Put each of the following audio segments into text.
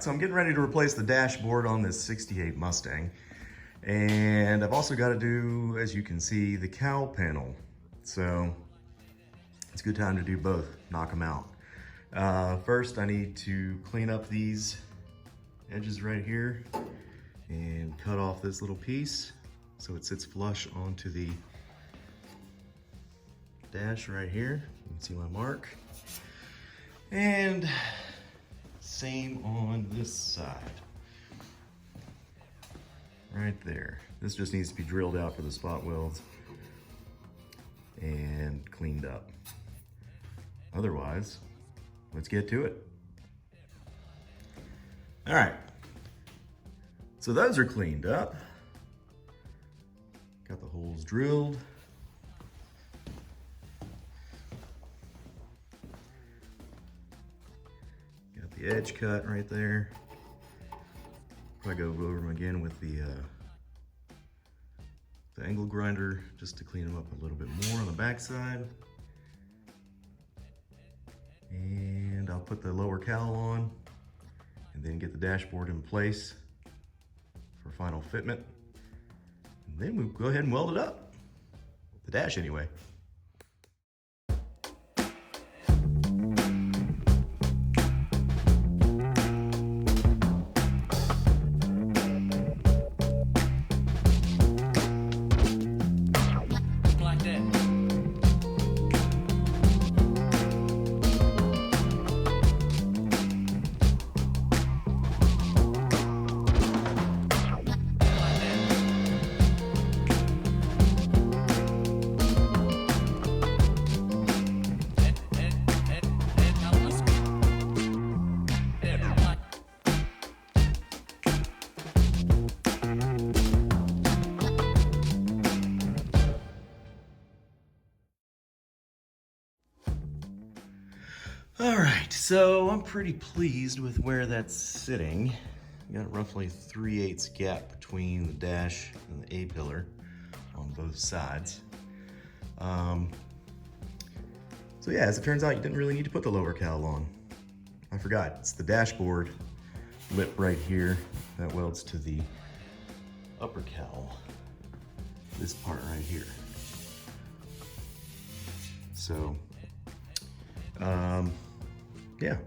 so I'm getting ready to replace the dashboard on this 68 Mustang. And I've also got to do, as you can see, the cowl panel. So it's a good time to do both, knock them out. First, I need to clean up these edges right here and cut off this little piece so it sits flush onto the dash right here. You can see my mark. And same on this side. Right there. This just needs to be drilled out for the spot welds and cleaned up. Otherwise, let's get to it. All right, so those are cleaned up. Got the holes drilled. Got the edge cut right there. I go over them again with the angle grinder just to clean them up a little bit more on the backside. And I'll put the lower cowl on and then get the dashboard in place for final fitment. And then we'll go ahead and weld it up. The dash anyway. All right, so I'm pretty pleased with where that's sitting. Got roughly 3/8 gap between the dash and the A-pillar on both sides. So yeah, as it turns out, you didn't really need to put the lower cowl on. I forgot, it's the dashboard lip right here that welds to the upper cowl. This part right here. So, yeah.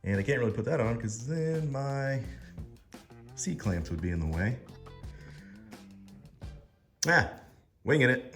And I can't really put that on because then my C-clamps would be in the way. Winging it.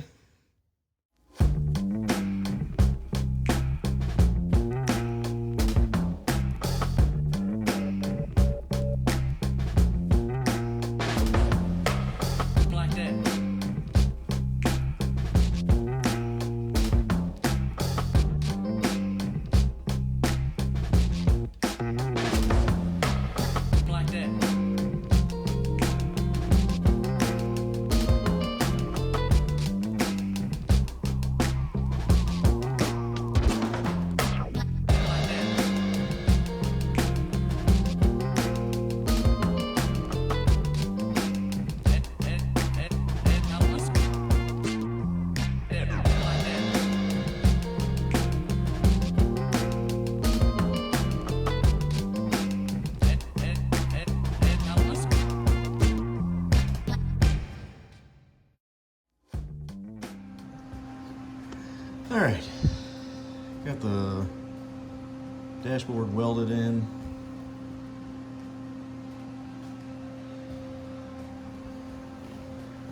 All right, got the dashboard welded in.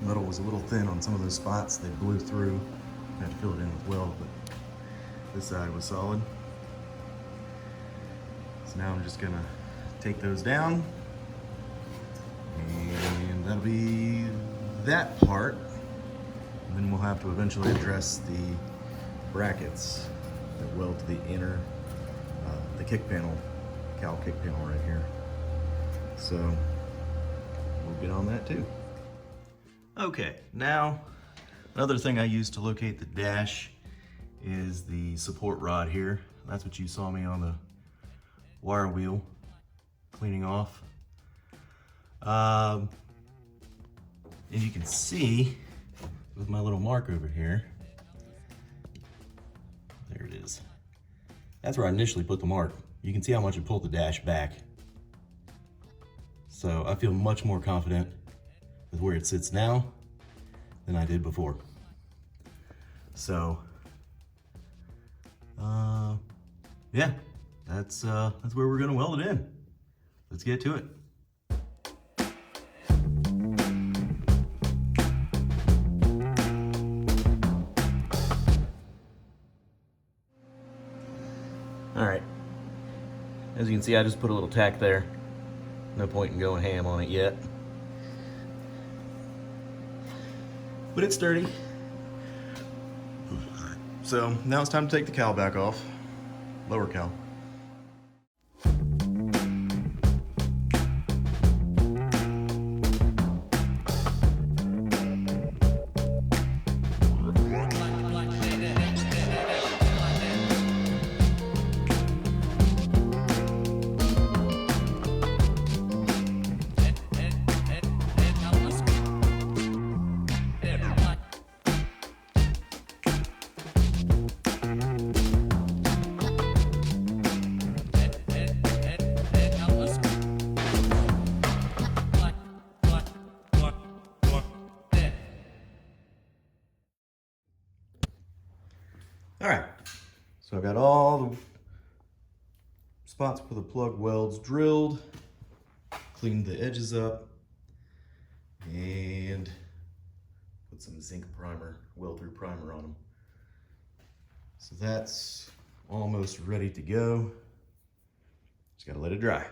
Metal was a little thin on some of those spots. They blew through. I had to fill it in with weld, but this side was solid. So now I'm just gonna take those down, and that'll be that part. And then we'll have to eventually address the brackets that weld to the inner, the kick panel, cowl kick panel right here. So we'll get on that too. Okay, now another thing I use to locate the dash is the support rod here. That's what you saw me on the wire wheel cleaning off. As you can see with my little mark over here, there it is. That's where I initially put the mark. You can see how much it pulled the dash back So I feel much more confident with where it sits now than I did before. So, yeah, that's where we're gonna weld it in. Let's get to it. All right, as you can see, I just put a little tack there. No point in going ham on it yet. But it's sturdy. So now it's time to take the cowl back off. Lower cowl. All right, so I've got all the spots for the plug welds drilled, cleaned the edges up, and put some zinc primer, weld-through primer on them. So that's almost ready to go. Just gotta let it dry.